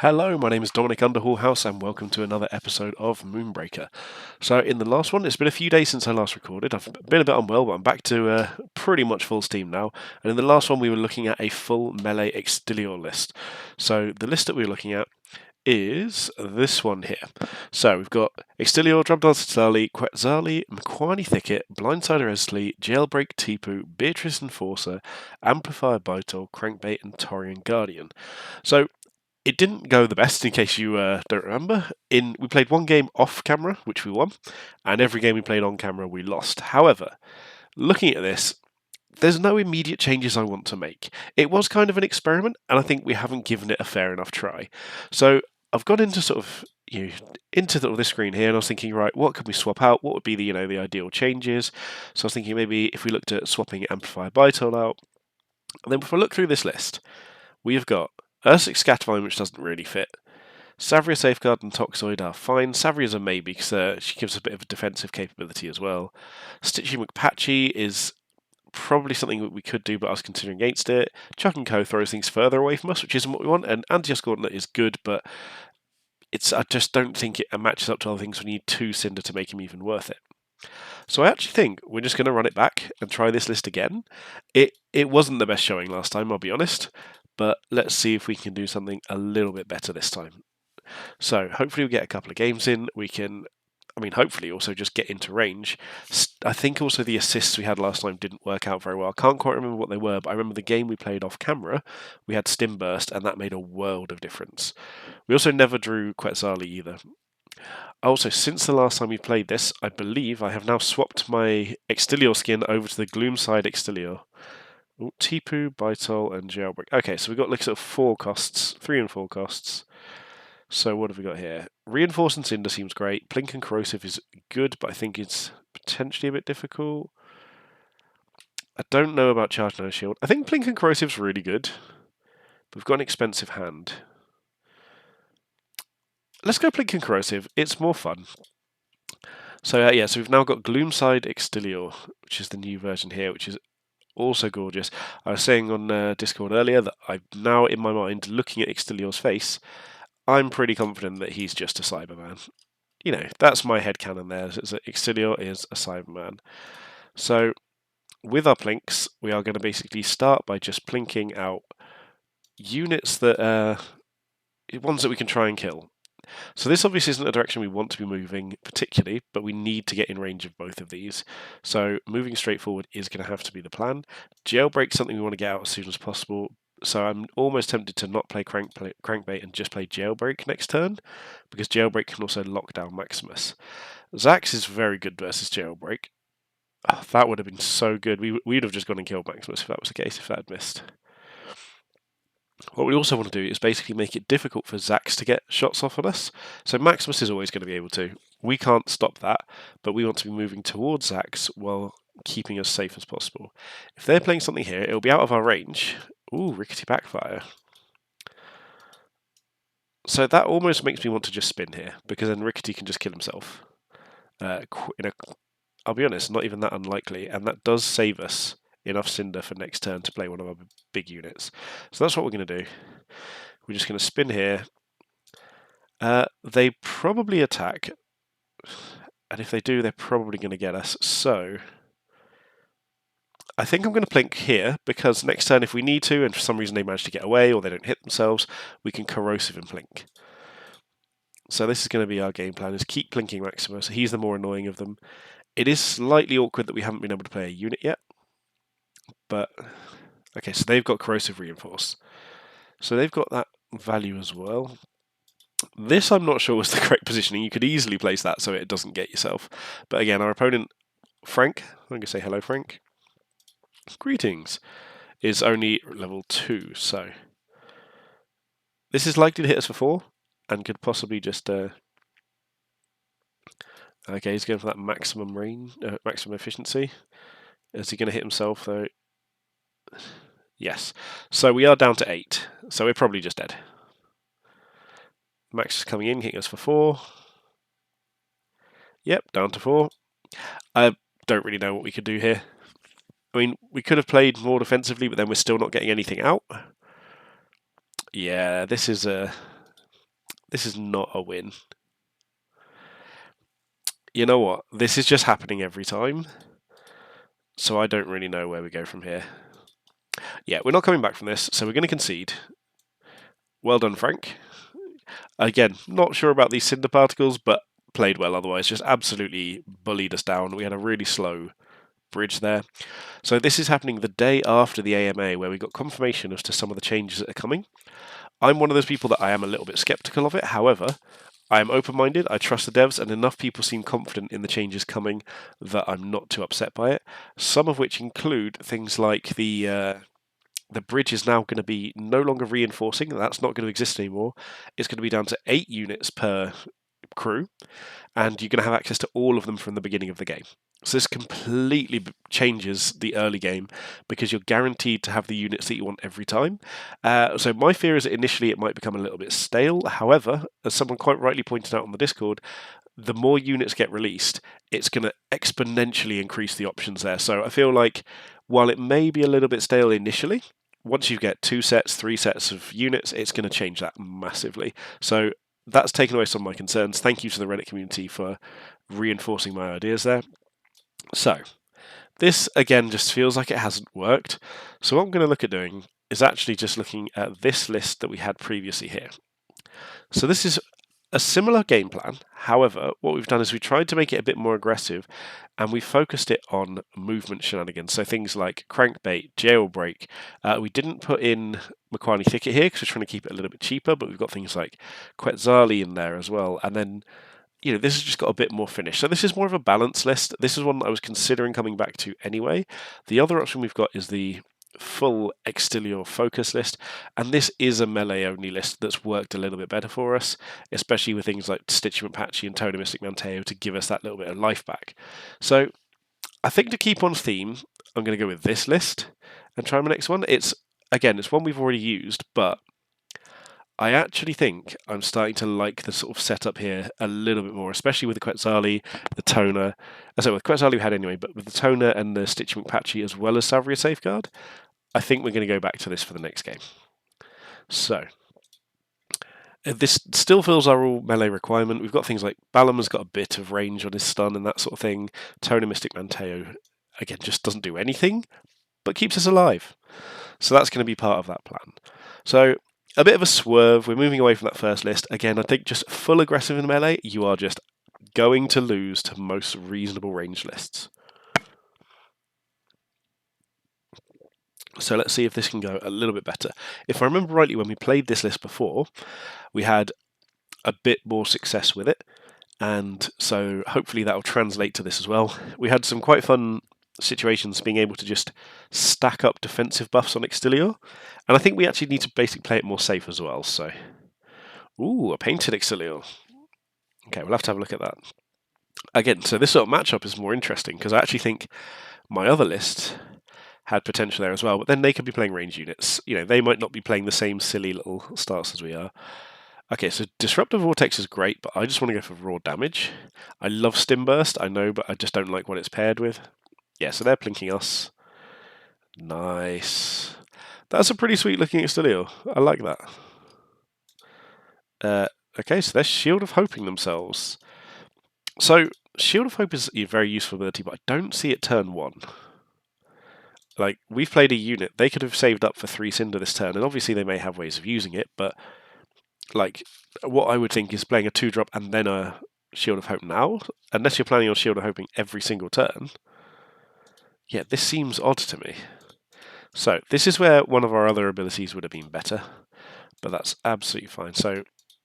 Hello, my name is Dominic Underhallhouse and welcome to another episode of Moonbreaker. So in the last one, it's been a few days since I last recorded. I've been a bit unwell, but I'm back to pretty much full steam now. And in the last one, we were looking at a full melee Extilior list. So the list that we were looking at is this one here. So we've got Extilior, Drumdancer Zali, Quetzali, Mkwani Thicket, Blindsider Esley, Jailbreak Tipu, Beatrice Enforcer, Amplifier Bytol, Crankbait, and Torian Guardian. So it didn't go the best, in case you don't remember. We played one game off camera, which we won, and every game we played on camera, we lost. However, looking at this, there's no immediate changes I want to make. It was kind of an experiment, and I think we haven't given it a fair enough try. So I've gone into into this screen here, and I was thinking, right, what could we swap out? What would be the ideal changes? So I was thinking maybe if we looked at swapping Amplifier Bytol out, and then if I look through this list, we have got Ursic Scattervine, which doesn't really fit. Savria Safeguard and Toxoid are fine. Savria's a maybe because she gives a bit of a defensive capability as well. Stitchy McPatchy is probably something that we could do, but I was considering against it. Chuck and Co throws things further away from us, which isn't what we want. And Antios Gauntlet is good, but I just don't think it matches up to other things. We need 2 Cinder to make him even worth it. So I actually think we're just going to run it back and try this list again. It wasn't the best showing last time, I'll be honest. But let's see if we can do something a little bit better this time. So hopefully we get a couple of games in. We can, hopefully also just get into range. I think also the assists we had last time didn't work out very well. I can't quite remember what they were, but I remember the game we played off camera, we had Stim Burst, and that made a world of difference. We also never drew Quetzali either. Also, since the last time we played this, I believe I have now swapped my Extilior skin over to the Gloomside Extilior. Ooh, Tipu, Bytol, and Jailbreak. Okay, so we've got like sort of 4 costs, 3 and 4 costs. So what have we got here? Reinforce and Cinder seems great. Plink and Corrosive is good, but I think it's potentially a bit difficult. I don't know about Charge No Shield. I think Plink and Corrosive's really good. But we've got an expensive hand. Let's go Plink and Corrosive. It's more fun. So so we've now got Gloomside Extilior, which is the new version here, which is also gorgeous. I was saying on Discord earlier that I'm now in my mind looking at Extilior's face. I'm pretty confident that he's just a Cyberman. You know, that's my headcanon there. Extilior is a Cyberman. So with our plinks, we are going to basically start by just plinking out units that ones that we can try and kill. So this obviously isn't a direction we want to be moving particularly, but we need to get in range of both of these. So moving straight forward is going to have to be the plan. Jailbreak's something we want to get out as soon as possible. So I'm almost tempted to not play Crankbait and just play Jailbreak next turn, because Jailbreak can also lock down Maximus. Zax is very good versus Jailbreak. Oh, that would have been so good. We'd have just gone and killed Maximus if that was the case, if that had missed. What we also want to do is basically make it difficult for Zax to get shots off on us. So Maximus is always going to be able to. We can't stop that, but we want to be moving towards Zax while keeping us safe as possible. If they're playing something here, it'll be out of our range. Ooh, Rickety Backfire. So that almost makes me want to just spin here, because then Rickety can just kill himself. I'll be honest, not even that unlikely, and that does save us enough Cinder for next turn to play one of our big units. So that's what we're going to do. We're just going to spin here. They probably attack, and if they do, they're probably going to get us. So I think I'm going to plink here, because next turn, if we need to, and for some reason they manage to get away or they don't hit themselves, we can Corrosive and plink. So this is going to be our game plan, is keep plinking Maximus. He's the more annoying of them. It is slightly awkward that we haven't been able to play a unit yet. But, okay, so they've got Corrosive Reinforce. So they've got that value as well. This I'm not sure was the correct positioning. You could easily place that so it doesn't get yourself. But again, our opponent, Frank, I'm going to say hello, Frank. Greetings. Is only level 2, so this is likely to hit us for 4 and could possibly just... Okay, he's going for that maximum range, maximum efficiency. Is he going to hit himself, though? Yes. So we are down to 8. So we're probably just dead. Max is coming in, hitting us for 4. Yep, down to 4. I don't really know what we could do here. I mean, we could have played more defensively, but then we're still not getting anything out. Yeah, this is This is not a win. You know what? This is just happening every time. So I don't really know where we go from here. Yeah, we're not coming back from this, so we're going to concede. Well done, Frank. Again, not sure about these cinder particles, but played well otherwise. Just absolutely bullied us down. We had a really slow bridge there. So this is happening the day after the AMA, where we got confirmation as to some of the changes that are coming. I'm one of those people that I am a little bit skeptical of it. However, I am open-minded, I trust the devs, and enough people seem confident in the changes coming that I'm not too upset by it. Some of which include things like the bridge is now going to be no longer reinforcing. That's not going to exist anymore. It's going to be down to 8 units per crew, and you're going to have access to all of them from the beginning of the game. So this completely changes the early game because you're guaranteed to have the units that you want every time. So my fear is that initially it might become a little bit stale. However, as someone quite rightly pointed out on the Discord, the more units get released, it's going to exponentially increase the options there. So I feel like while it may be a little bit stale initially, once you get 2 sets, 3 sets of units, it's going to change that massively. So that's taken away some of my concerns. Thank you to the Reddit community for reinforcing my ideas there. So, this again just feels like it hasn't worked. So what I'm going to look at doing is actually just looking at this list that we had previously here. So this is a similar game plan. However, what we've done is we tried to make it a bit more aggressive and we focused it on movement shenanigans. So things like crankbait, jailbreak. We didn't put in Makwani Thicket here because we're trying to keep it a little bit cheaper, but we've got things like Quetzali in there as well. And then this has just got a bit more finish. So this is more of a balanced list. This is one that I was considering coming back to anyway. The other option we've got is the full Extilior focus list, and this is a melee only list that's worked a little bit better for us, especially with things like Stitchy McPatchy and Totemistic Manteo to give us that little bit of life back. So I think to keep on theme, I'm going to go with this list and try my next one. It's one we've already used, but I actually think I'm starting to like the sort of setup here a little bit more, especially with the Quetzali, the Toner. So with Quetzali we had anyway, but with the Toner and the Stitchy McPatchy as well as Savria Safeguard, I think we're going to go back to this for the next game. So this still fills our all melee requirement. We've got things like Balam's got a bit of range on his stun and that sort of thing. Toner Mystic Manteo, again, just doesn't do anything, but keeps us alive. So that's going to be part of that plan. So a bit of a swerve. We're moving away from that first list. Again, I think just full aggressive in melee, you are just going to lose to most reasonable range lists. So let's see if this can go a little bit better. If I remember rightly, when we played this list before, we had a bit more success with it. And so hopefully that will translate to this as well. We had some quite fun situations being able to just stack up defensive buffs on Extilior. And I think we actually need to basically play it more safe as well. So, ooh, a painted Extilior. Okay, we'll have to have a look at that. Again, so this sort of matchup is more interesting because I actually think my other list had potential there as well, but then they could be playing range units. They might not be playing the same silly little starts as we are. Okay, so Disruptive Vortex is great, but I just want to go for raw damage. I love Stim Burst, I know, but I just don't like what it's paired with. Yeah, so they're plinking us. Nice. That's a pretty sweet looking Extilior. I like that. Okay, so they're Shield of Hoping themselves. So, Shield of Hope is a very useful ability, but I don't see it turn 1. Like, we've played a unit. They could have saved up for 3 Cinder this turn, and obviously they may have ways of using it, but like, what I would think is playing a 2-drop and then a Shield of Hope now, unless you're planning on Shield of Hoping every single turn. Yeah, this seems odd to me. So, this is where one of our other abilities would have been better, but that's absolutely fine. So,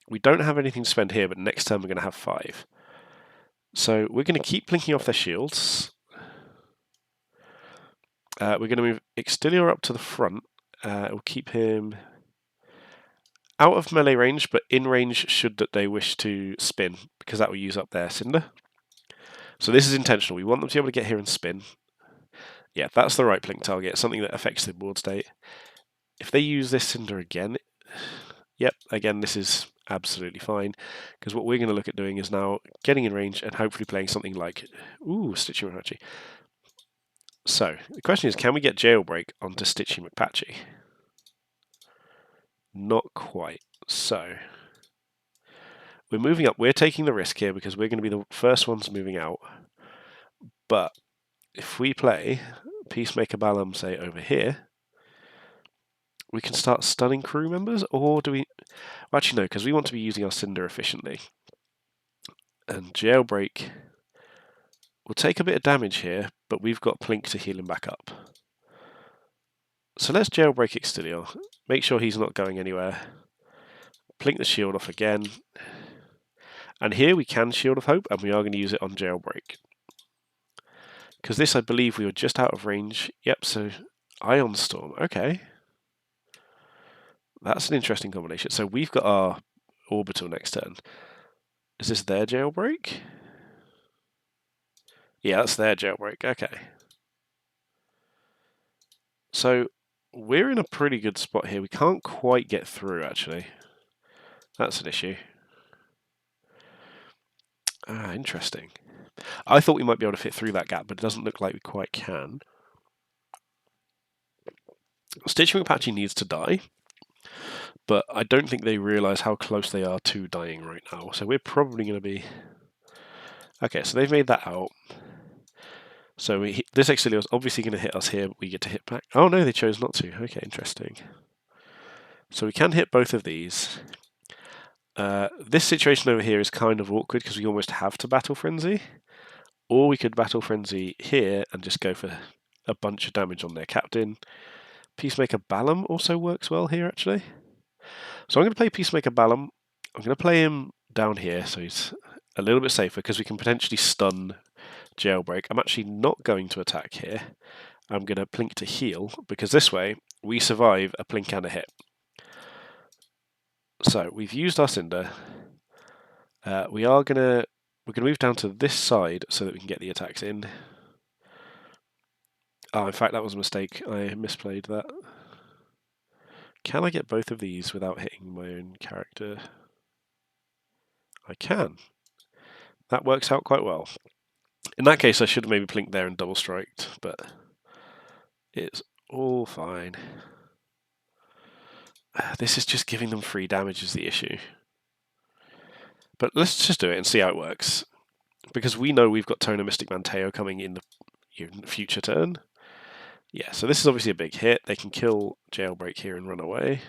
we don't have anything to spend here, but next turn we're going to have 5. So, we're going to keep plinking off their shields. We're going to move Extilior up to the front. We'll keep him out of melee range, but in range should that they wish to spin, because that will use up their Cinder. So this is intentional. We want them to be able to get here and spin. Yeah, that's the right blink target, something that affects the board state. If they use this Cinder again, yep, again, this is absolutely fine, because what we're going to look at doing is now getting in range and hopefully playing something like, ooh, Stitchy McPatchy. So, the question is, can we get Jailbreak onto Stitchy McPatchy? Not quite. So, We're moving up. We're taking the risk here because we're going to be the first ones moving out. But if we play Peacemaker Balam, say, over here, we can start stunning crew members, or do we... Well, actually, no, because we want to be using our Cinder efficiently. And Jailbreak will take a bit of damage here, but we've got Plink to heal him back up. So let's Jailbreak Extilior. Make sure he's not going anywhere. Plink the shield off again. And here we can Shield of Hope, and we are going to use it on Jailbreak. Because this, I believe, we were just out of range. Yep, so Ion Storm. Okay. That's an interesting combination. So we've got our Orbital next turn. Is this their Jailbreak? Yeah, that's their Jailbreak. Okay. So we're in a pretty good spot here. We can't quite get through, actually. That's an issue. Ah, interesting. I thought we might be able to fit through that gap, but it doesn't look like we quite can. Stitching Apache needs to die, but I don't think they realise how close they are to dying right now. So we're probably going to be... Okay, so they've made that out. So this Extilior is obviously going to hit us here. We get to hit back. Oh no, they chose not to. Okay, interesting. So we can hit both of these. This situation over here is kind of awkward because we almost have to Battle Frenzy. Or we could Battle Frenzy here and just go for a bunch of damage on their captain. Peacemaker Balam also works well here, actually. So I'm going to play Peacemaker Balam. I'm going to play him down here so he's a little bit safer because we can potentially stun Jailbreak. I'm actually not going to attack here. I'm going to Plink to heal because this way we survive a Plink and a hit. So we've used our Cinder. We're going to move down to this side so that we can get the attacks in. Oh, in fact, that was a mistake. I misplayed that. Can I get both of these without hitting my own character? I can. That works out quite well. In that case, I should have maybe Plinked there and double striked, but it's all fine. This is just giving them free damage is the issue. But let's just do it and see how it works. Because we know we've got Toner Mystic Manteo coming in the future turn. Yeah, so this is obviously a big hit. They can kill Jailbreak here and run away.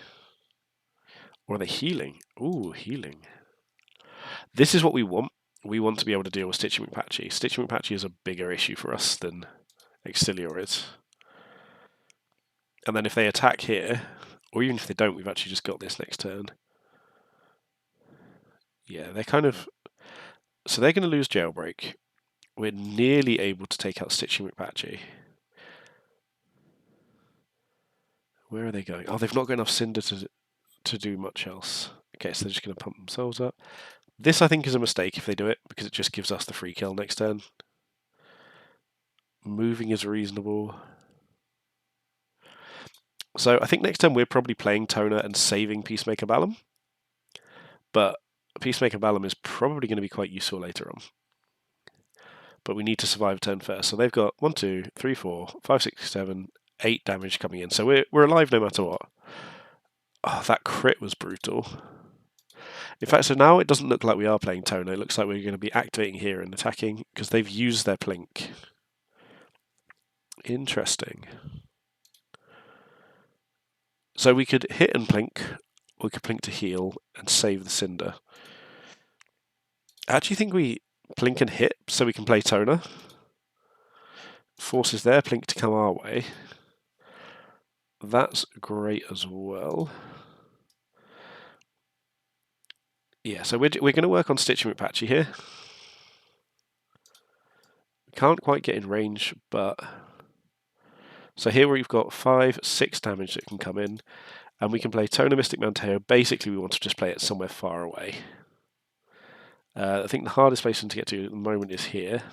Or are they healing? Ooh, healing. This is what we want. We want to be able to deal with Stitching McPatchy. Stitching McPatchy is a bigger issue for us than Extilior is. And then if they attack here, or even if they don't, we've actually just got this next turn. Yeah, they're kind of... So they're going to lose Jailbreak. We're nearly able to take out Stitching McPatchy. Where are they going? Oh, they've not got enough Cinder to do much else. Okay, so they're just going to pump themselves up. This, I think, is a mistake if they do it, because it just gives us the free kill next turn. Moving is reasonable. So I think next turn we're probably playing Toner and saving Peacemaker Balam. But Peacemaker Balam is probably going to be quite useful later on. But we need to survive a turn first. So they've got 1, 2, 3, 4, 5, 6, 7, 8 damage coming in. So we're alive no matter what. Oh, that crit was brutal. In fact, so now it doesn't look like we are playing Toner. It looks like we're going to be activating here and attacking because they've used their Plink. Interesting. So we could hit and Plink, or we could Plink to heal and save the Cinder. I actually think we Plink and hit so we can play Toner. Forces their Plink to come our way. That's great as well. Yeah, so we're going to work on Stitching McPatchy here. Can't quite get in range, but... So here we've got 5, 6 damage that can come in, and we can play Toner Mystic Manteo. Basically, we want to just play it somewhere far away. I think the hardest place to get to at the moment is here.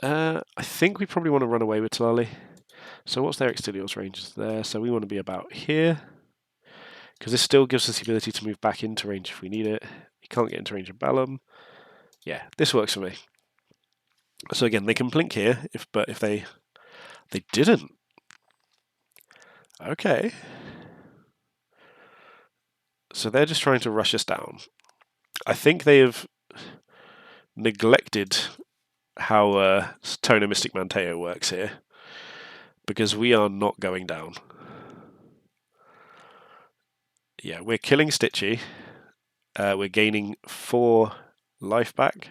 I think we probably want to run away with Talali. So what's their Extilior's range there? So we want to be about here. Because this still gives us the ability to move back into range if we need it. You can't get into range of Balam. Yeah, this works for me. So again, they can Plink here, but if they didn't. Okay. So they're just trying to rush us down. I think they have neglected how Tono Mystic Manteo works here, because we are not going down. Yeah, we're killing Stitchy. We're gaining 4 life back.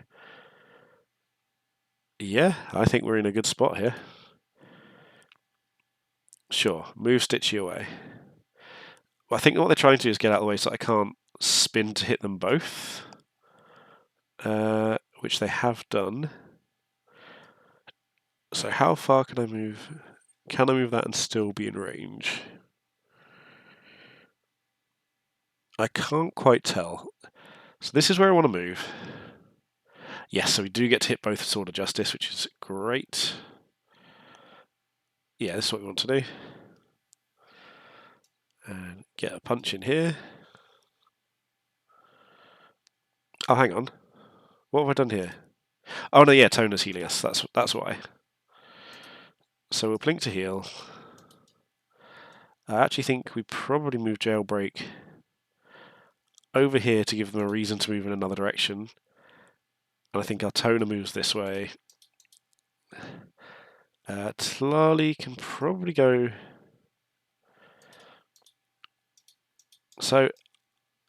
Yeah, I think we're in a good spot here. Sure, move Stitchy away. Well, I think what they're trying to do is get out of the way so I can't spin to hit them both, which they have done. So how far can I move? Can I move that and still be in range? I can't quite tell. So this is where I want to move. Yes, so we do get to hit both Sword of Justice, which is great. Yeah, this is what we want to do. And get a punch in here. Oh, hang on. What have I done here? Oh no, yeah, Toner's healing us. That's why. So we'll blink to heal. I actually think we probably move Jailbreak over here to give them a reason to move in another direction. And I think our Toner moves this way. Tlali can probably go... So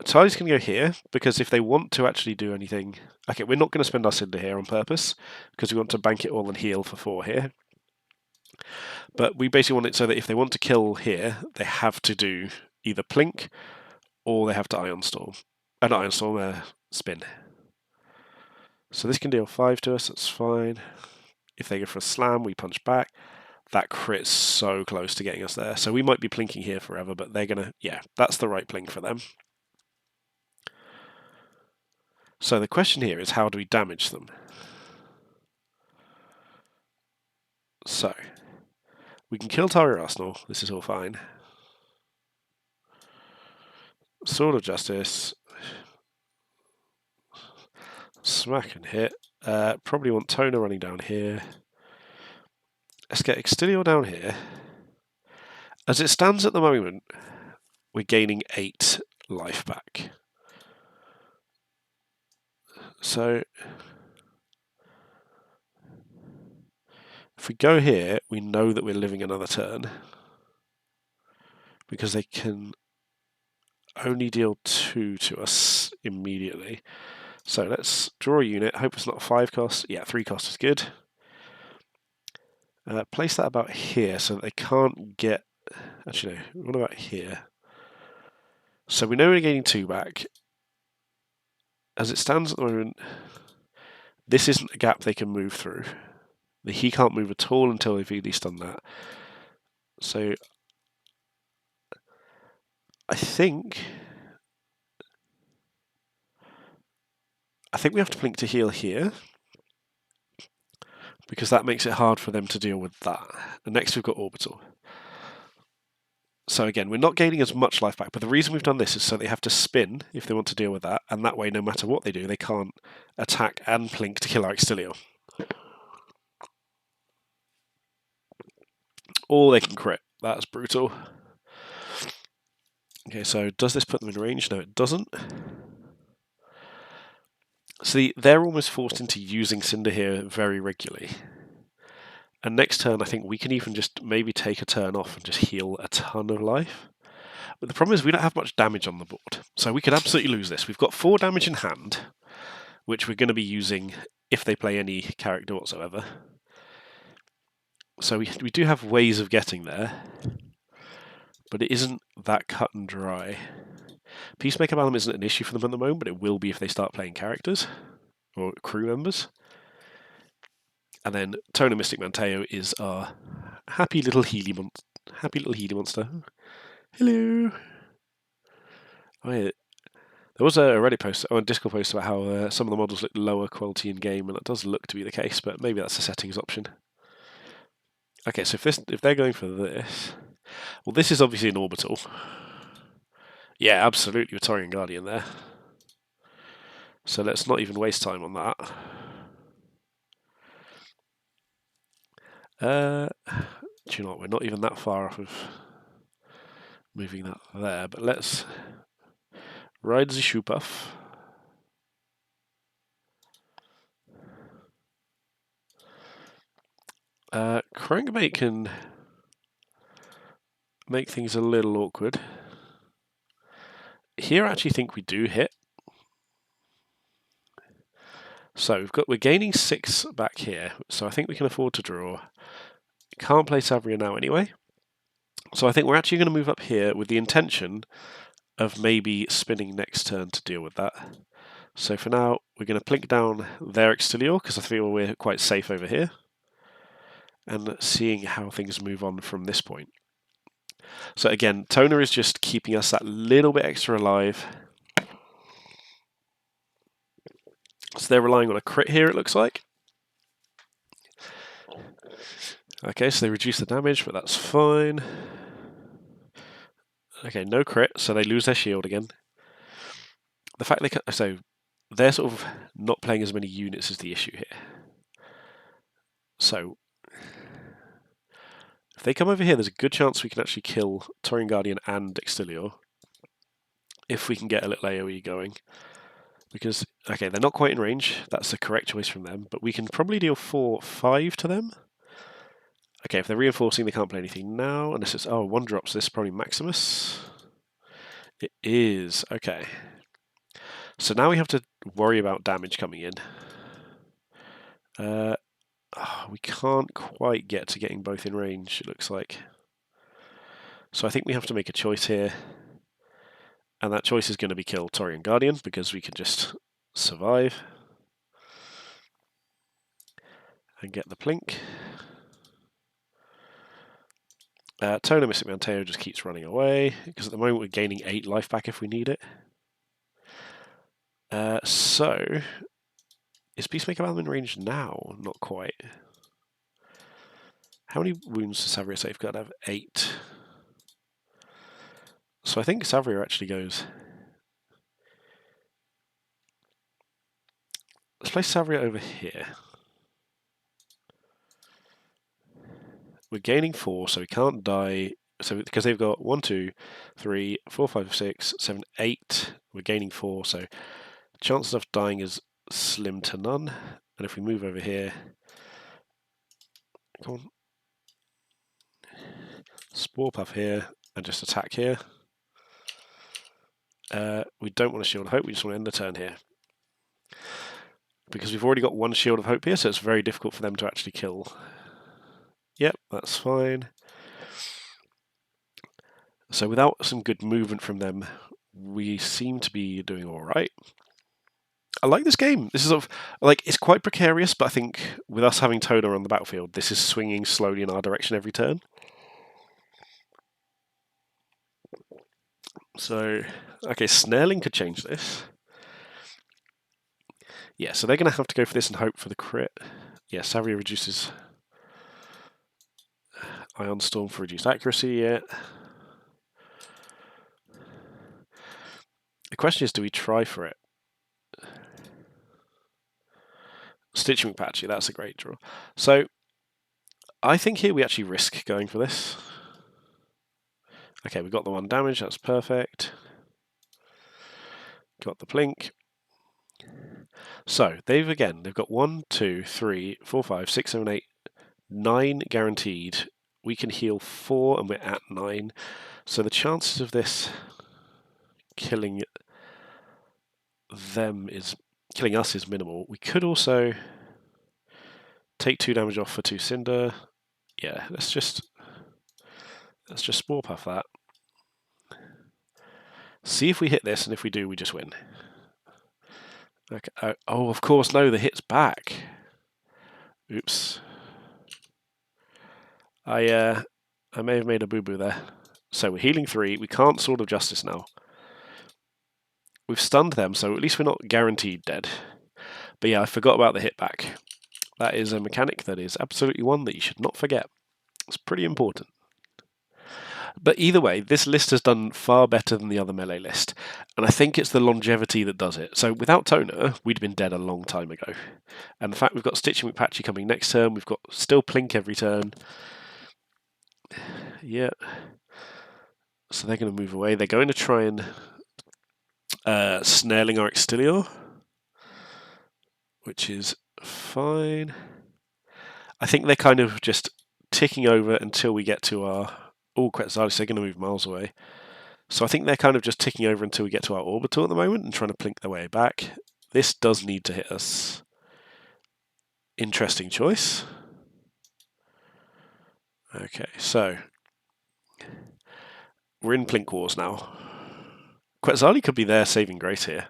Tlali's going to go here, because if they want to actually do anything... Okay, we're not going to spend our Cinder here on purpose, because we want to bank it all and heal for 4 here. But we basically want it so that if they want to kill here, they have to do either Plink or they have to Ion Storm. Not Ion Storm, Spin. So this can deal 5 to us, that's fine. If they go for a slam, we punch back. That crit's so close to getting us there. So we might be plinking here forever, but they're going to... Yeah, that's the right plink for them. So the question here is, how do we damage them? So, we can kill Target Arsenal. This is all fine. Sword of Justice. Smack and hit. Probably want Toner running down here. Let's get Extilior down here. As it stands at the moment, we're gaining 8 life back. So, if we go here, we know that we're living another turn, because they can only deal 2 to us immediately. So let's draw a unit. Hope it's not a 5 cost. Yeah, 3 cost is good. Place that about here so that they can't get... Actually, no. What about here? So we know we're gaining 2 back. As it stands at the moment, this isn't a gap they can move through. He can't move at all until they've at least done that. So I think we have to blink to heal here, because that makes it hard for them to deal with that. And next we've got Orbital. So again, we're not gaining as much life back, but the reason we've done this is so they have to spin if they want to deal with that, and that way, no matter what they do, they can't attack and plink to kill our Extilior. Or they can crit. That's brutal. Okay, so does this put them in range? No, it doesn't. See, they're almost forced into using Cinder here very regularly. And next turn, I think we can even just maybe take a turn off and just heal a ton of life. But the problem is we don't have much damage on the board. So we could absolutely lose this. We've got 4 damage in hand, which we're going to be using if they play any character whatsoever. So we do have ways of getting there, but it isn't that cut and dry. Peacemaker Balm isn't an issue for them at the moment, but it will be if they start playing characters or crew members. And then Toner Mystic Manteo is our happy little Healy monster. Hello. Oh yeah. There was a Reddit post, or a Discord post about how some of the models look lower quality in game, and that does look to be the case, but maybe that's a settings option. Okay, so if they're going for this, well, this is obviously an orbital. Yeah, absolutely, with Torian Guardian there. So let's not even waste time on that. Do you know what? We're not even that far off of moving that there, but let's Ride the shoe buff. Crankbait can make things a little awkward. Here I actually think we do hit. So we're gaining 6 back here, so I think we can afford to draw. Can't play Savria now anyway. So I think we're actually going to move up here with the intention of maybe spinning next turn to deal with that. So for now, we're going to plink down their Extilior, because I feel we're quite safe over here, and seeing how things move on from this point. So again, Toner is just keeping us that little bit extra alive. So they're relying on a crit here, it looks like. Okay, so they reduce the damage, but that's fine. Okay, no crit, so they lose their shield again. The fact they're sort of not playing as many units is the issue here. So if they come over here, there's a good chance we can actually kill Taurian Guardian and Extilior if we can get a little AoE going. Because, okay, they're not quite in range. That's the correct choice from them. But we can probably deal 4-5 to them. Okay, if they're reinforcing, they can't play anything now. Unless it's, oh, 1 drops. This is probably Maximus. It is. Okay. So now we have to worry about damage coming in. We can't quite get to getting both in range, it looks like. So I think we have to make a choice here. And that choice is going to be kill Taurian Guardian, because we can just survive. And get the plink. Toner Mystic Manteo just keeps running away, because at the moment we're gaining 8 life back if we need it. So, is Peacemaker Balm in range now? Not quite. How many wounds does Savria Safeguard have? 8. So I think Savria actually goes... Let's place Savria over here. We're gaining 4, so we can't die. So because they've got 1, 2, 3, 4, 5, 6, 7, 8. We're gaining 4, so chances of dying is slim to none. And if we move over here, come on, Spore Puff here, and just attack here. We don't want a Shield of Hope, we just want to end the turn here. Because we've already got 1 Shield of Hope here, so it's very difficult for them to actually kill. Yep, that's fine. So without some good movement from them, we seem to be doing alright. I like this game. This is it's quite precarious, but I think with us having Toner on the battlefield, this is swinging slowly in our direction every turn. So, okay, Snarling could change this. Yeah, so they're going to have to go for this and hope for the crit. Yeah, Savria reduces Ion Storm for reduced accuracy, yeah. The question is, do we try for it? Stitching Patchy, that's a great draw. So, I think here we actually risk going for this. Okay, we got the 1 damage, that's perfect. Got the plink. So, they've got 1, 2, 3, 4, 5, 6, 7, 8, 9 guaranteed. We can heal 4 and we're at 9. So the chances of this killing us is minimal. We could also take 2 damage off for 2 Cinder. Yeah, let's just Spore Puff that. See if we hit this, and if we do, we just win. Okay. Oh, of course, no, the hit's back. Oops. I may have made a boo-boo there. So we're healing 3. We can't Sword of Justice now. We've stunned them, so at least we're not guaranteed dead. But yeah, I forgot about the hit back. That is a mechanic that is absolutely one that you should not forget. It's pretty important. But either way, this list has done far better than the other melee list, and I think it's the longevity that does it. So without Toner, we'd been dead a long time ago. And the fact we've got Stitching McPatchy coming next turn, we've got still Plink every turn. Yeah. So they're going to move away. They're going to try and Snaring our Extilior, which is fine. I think they're kind of just ticking over until we get to our... Oh, Quetzalcoatl, they're going to move miles away. So I think they're kind of just ticking over until we get to our orbital at the moment and trying to plink their way back. This does need to hit us. Interesting choice. Okay, so we're in Plink Wars now. Quetzalcoatl could be there saving grace here.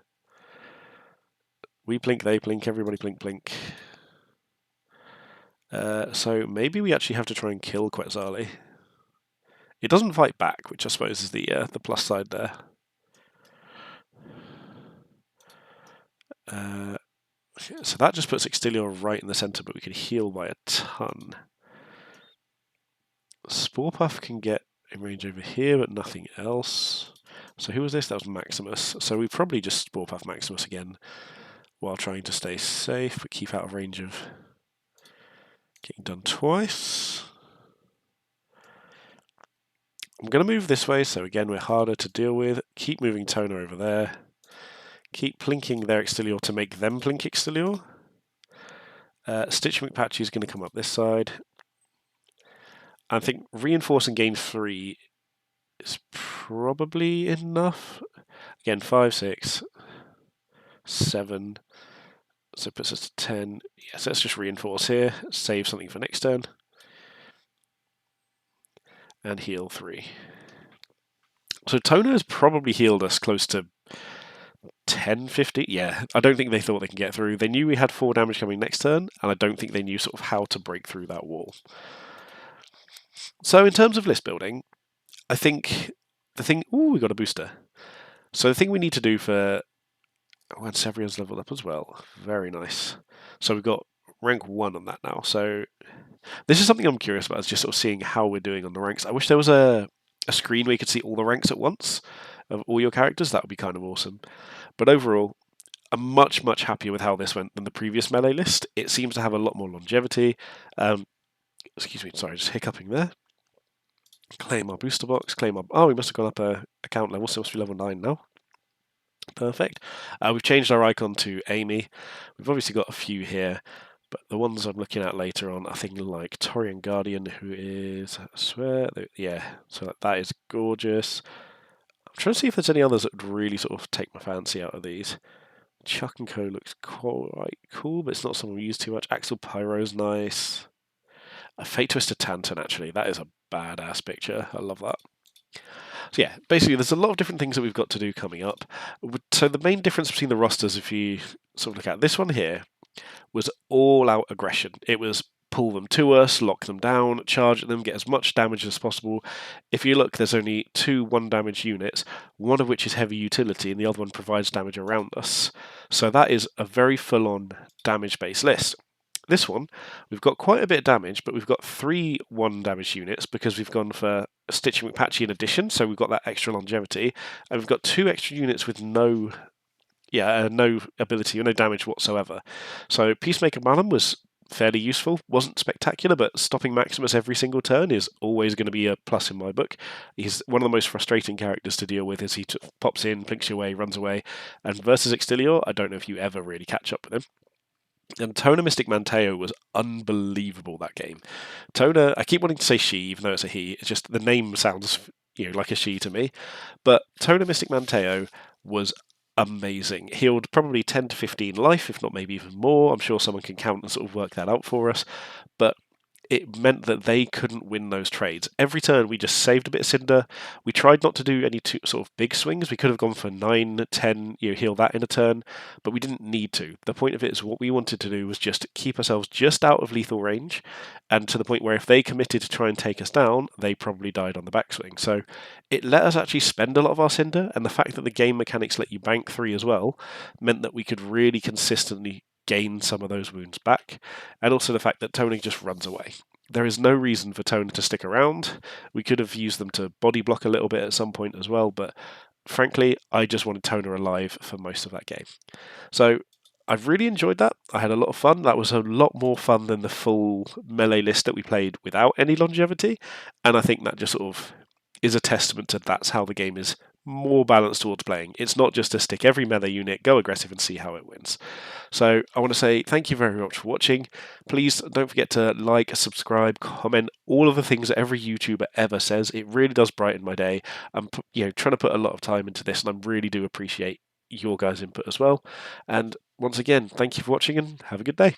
We plink, they plink, everybody plink, plink. So maybe we actually have to try and kill Quetzalcoatl. It doesn't fight back, which I suppose is the plus side there. So that just puts Extilior right in the centre, but we can heal by a ton. Spore Puff can get in range over here, but nothing else. So who was this? That was Maximus. So we probably just Spore Puff Maximus again while trying to stay safe, but keep out of range of getting done twice. I'm going to move this way, so again we're harder to deal with. Keep moving Toner over there. Keep plinking their Extilior to make them plink Extilior. Stitch McPatchy is going to come up this side. I think reinforcing gain 3 is probably enough. Again, 5, 6, 7. So it puts us to 10. Yes, let's just reinforce here. Save something for next turn. And heal 3. So Toner has probably healed us close to 10, 50. Yeah, I don't think they thought they can get through. They knew we had 4 damage coming next turn, and I don't think they knew sort of how to break through that wall. So in terms of list building, I think the thing... Ooh, we got a booster. So the thing we need to do for... Oh, and Severion's leveled up as well. Very nice. So we've got rank 1 on that now. So this is something I'm curious about, is just sort of seeing how we're doing on the ranks. I wish there was a screen where you could see all the ranks at once of all your characters. That would be kind of awesome. But overall, I'm much, much happier with how this went than the previous melee list. It seems to have a lot more longevity. Excuse me, sorry, just hiccuping there. Claim our booster box, claim our... Oh, we must have gone up a account level, so it must be level 9 now. Perfect. We've changed our icon to Amy. We've obviously got a few here, but the ones I'm looking at later on are things like Torian Guardian, who is... I swear... Yeah, so that is gorgeous. I'm trying to see if there's any others that would really sort of take my fancy out of these. Chuck and Co looks quite cool, but it's not someone we use too much. Axel Pyro's nice. A Fate Twister Tantan, actually. That is a badass picture. I love that. So yeah, basically there's a lot of different things that we've got to do coming up. So the main difference between the rosters, if you sort of look at this one here, was all-out aggression. It was pull them to us, lock them down, charge at them, get as much damage as possible. If you look, there's only 2 1-damage units, one of which is heavy utility and the other one provides damage around us. So that is a very full-on damage-based list. This one, we've got quite a bit of damage, but we've got 3 1-damage units because we've gone for Stitch McPatchy in addition, so we've got that extra longevity, and we've got 2 extra units with no ability or no damage whatsoever. So Peacemaker Malum was fairly useful, wasn't spectacular, but stopping Maximus every single turn is always going to be a plus in my book. He's one of the most frustrating characters to deal with as he pops in, plinks you away, runs away, and versus Extilior, I don't know if you ever really catch up with him. And Toner Mystic Manteo was unbelievable that game. Toner, I keep wanting to say she, even though it's a he. It's just the name sounds, like a she to me. But Toner Mystic Manteo was amazing. Healed probably 10 to 15 life, if not maybe even more. I'm sure someone can count and sort of work that out for us. But it meant that they couldn't win those trades. Every turn we just saved a bit of Cinder. We tried not to do any sort of big swings. We could have gone for 9, 10, heal that in a turn, but we didn't need to. The point of it is what we wanted to do was just keep ourselves just out of lethal range, and to the point where if they committed to try and take us down, they probably died on the backswing. So it let us actually spend a lot of our Cinder, and the fact that the game mechanics let you bank 3 as well meant that we could really consistently gain some of those wounds back, and also the fact that Toner just runs away. There is no reason for Toner to stick around. We could have used them to body block a little bit at some point as well, but frankly, I just wanted Toner alive for most of that game. So I've really enjoyed that. I had a lot of fun. That was a lot more fun than the full melee list that we played without any longevity, and I think that just sort of is a testament to that's how the game is more balance towards playing. It's not just to stick every meta unit, go aggressive and see how it wins. So I want to say thank you very much for watching. Please don't forget to like, subscribe, comment, all of the things that every YouTuber ever says. It really does brighten my day. I'm trying to put a lot of time into this, and I really do appreciate your guys' input as well. And once again, thank you for watching and have a good day.